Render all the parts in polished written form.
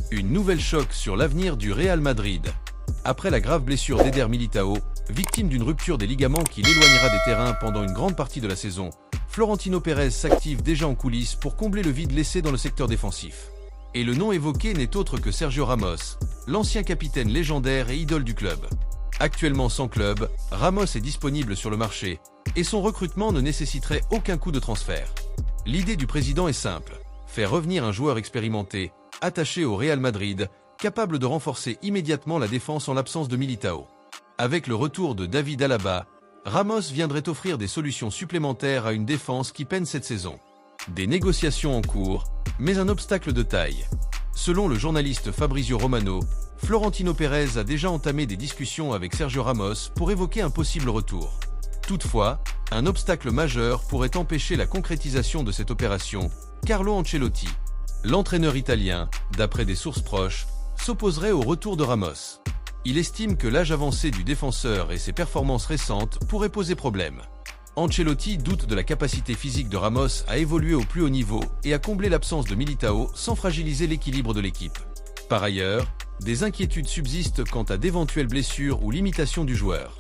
Une nouvelle choc sur l'avenir du Real Madrid. Après la grave blessure d'Éder Militão, victime d'une rupture des ligaments qui l'éloignera des terrains pendant une grande partie de la saison, Florentino Pérez s'active déjà en coulisses pour combler le vide laissé dans le secteur défensif. Et le nom évoqué n'est autre que Sergio Ramos, l'ancien capitaine légendaire et idole du club. Actuellement sans club, Ramos est disponible sur le marché et son recrutement ne nécessiterait aucun coût de transfert. L'idée du président est simple, faire revenir un joueur expérimenté, attaché au Real Madrid, capable de renforcer immédiatement la défense en l'absence de Militão. Avec le retour de David Alaba, Ramos viendrait offrir des solutions supplémentaires à une défense qui peine cette saison. Des négociations en cours, mais un obstacle de taille. Selon le journaliste Fabrizio Romano, Florentino Pérez a déjà entamé des discussions avec Sergio Ramos pour évoquer un possible retour. Toutefois, un obstacle majeur pourrait empêcher la concrétisation de cette opération, Carlo Ancelotti. L'entraîneur italien, d'après des sources proches, s'opposerait au retour de Ramos. Il estime que l'âge avancé du défenseur et ses performances récentes pourraient poser problème. Ancelotti doute de la capacité physique de Ramos à évoluer au plus haut niveau et à combler l'absence de Militão sans fragiliser l'équilibre de l'équipe. Par ailleurs, des inquiétudes subsistent quant à d'éventuelles blessures ou limitations du joueur.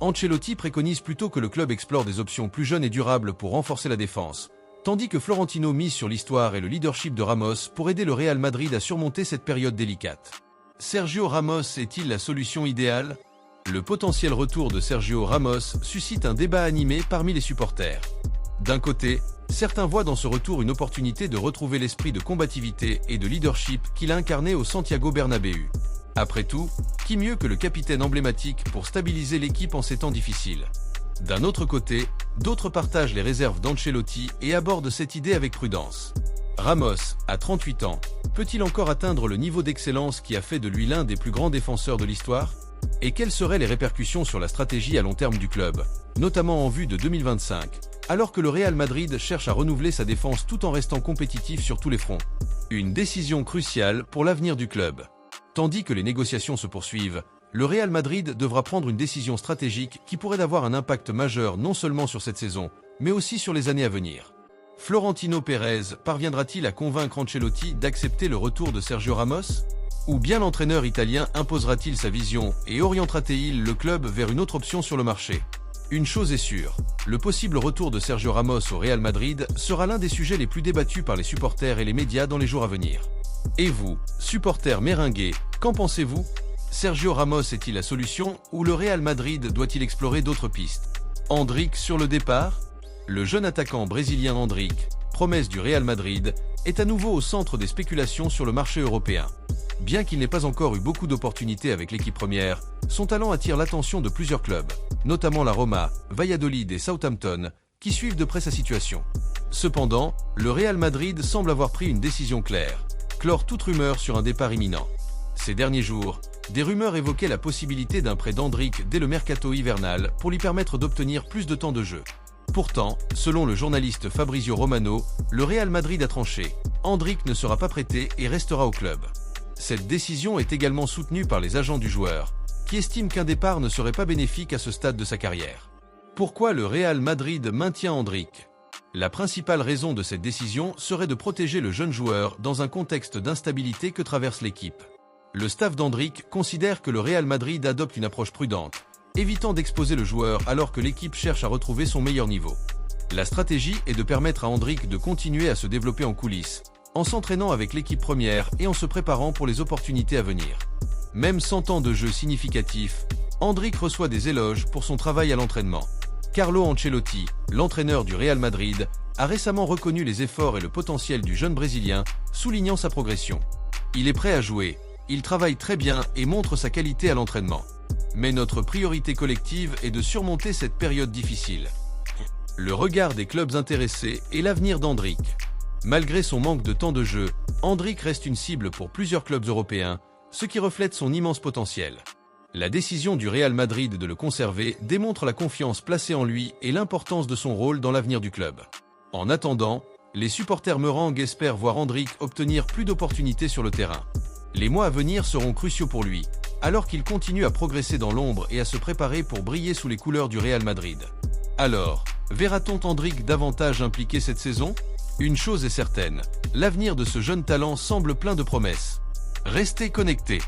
Ancelotti préconise plutôt que le club explore des options plus jeunes et durables pour renforcer la défense, tandis que Florentino mise sur l'histoire et le leadership de Ramos pour aider le Real Madrid à surmonter cette période délicate. Sergio Ramos est-il la solution idéale ? Le potentiel retour de Sergio Ramos suscite un débat animé parmi les supporters. D'un côté, certains voient dans ce retour une opportunité de retrouver l'esprit de combativité et de leadership qu'il a incarné au Santiago Bernabéu. Après tout, qui mieux que le capitaine emblématique pour stabiliser l'équipe en ces temps difficiles ? D'un autre côté, d'autres partagent les réserves d'Ancelotti et abordent cette idée avec prudence. Ramos, à 38 ans, peut-il encore atteindre le niveau d'excellence qui a fait de lui l'un des plus grands défenseurs de l'histoire ? Et quelles seraient les répercussions sur la stratégie à long terme du club, notamment en vue de 2025, alors que le Real Madrid cherche à renouveler sa défense tout en restant compétitif sur tous les fronts ? Une décision cruciale pour l'avenir du club. Tandis que les négociations se poursuivent, le Real Madrid devra prendre une décision stratégique qui pourrait avoir un impact majeur non seulement sur cette saison, mais aussi sur les années à venir. Florentino Pérez parviendra-t-il à convaincre Ancelotti d'accepter le retour de Sergio Ramos ? Ou bien l'entraîneur italien imposera-t-il sa vision et orientera-t-il le club vers une autre option sur le marché ? Une chose est sûre, le possible retour de Sergio Ramos au Real Madrid sera l'un des sujets les plus débattus par les supporters et les médias dans les jours à venir. Et vous, supporters merengues, qu'en pensez-vous ? Sergio Ramos est-il la solution ou le Real Madrid doit-il explorer d'autres pistes ? Endrick sur le départ ? Le jeune attaquant brésilien Endrick, promesse du Real Madrid, est à nouveau au centre des spéculations sur le marché européen. Bien qu'il n'ait pas encore eu beaucoup d'opportunités avec l'équipe première, son talent attire l'attention de plusieurs clubs, notamment la Roma, Valladolid et Southampton, qui suivent de près sa situation. Cependant, le Real Madrid semble avoir pris une décision claire, clore toute rumeur sur un départ imminent. Ces derniers jours, des rumeurs évoquaient la possibilité d'un prêt d'Endrick dès le mercato hivernal pour lui permettre d'obtenir plus de temps de jeu. Pourtant, selon le journaliste Fabrizio Romano, le Real Madrid a tranché. Endrick ne sera pas prêté et restera au club. Cette décision est également soutenue par les agents du joueur, qui estiment qu'un départ ne serait pas bénéfique à ce stade de sa carrière. Pourquoi le Real Madrid maintient Endrick ? La principale raison de cette décision serait de protéger le jeune joueur dans un contexte d'instabilité que traverse l'équipe. Le staff d'Endrick considère que le Real Madrid adopte une approche prudente, évitant d'exposer le joueur alors que l'équipe cherche à retrouver son meilleur niveau. La stratégie est de permettre à Endrick de continuer à se développer en coulisses, en s'entraînant avec l'équipe première et en se préparant pour les opportunités à venir. Même sans temps de jeu significatif, Endrick reçoit des éloges pour son travail à l'entraînement. Carlo Ancelotti, l'entraîneur du Real Madrid, a récemment reconnu les efforts et le potentiel du jeune Brésilien, soulignant sa progression. Il est prêt à jouer, il travaille très bien et montre sa qualité à l'entraînement. Mais notre priorité collective est de surmonter cette période difficile. Le regard des clubs intéressés et l'avenir d'Endrick. Malgré son manque de temps de jeu, Endrick reste une cible pour plusieurs clubs européens, ce qui reflète son immense potentiel. La décision du Real Madrid de le conserver démontre la confiance placée en lui et l'importance de son rôle dans l'avenir du club. En attendant, les supporters merengues espèrent voir Endrick obtenir plus d'opportunités sur le terrain. Les mois à venir seront cruciaux pour lui, alors qu'il continue à progresser dans l'ombre et à se préparer pour briller sous les couleurs du Real Madrid. Alors, verra-t-on Endrick davantage impliqué cette saison ? Une chose est certaine, l'avenir de ce jeune talent semble plein de promesses. Restez connectés.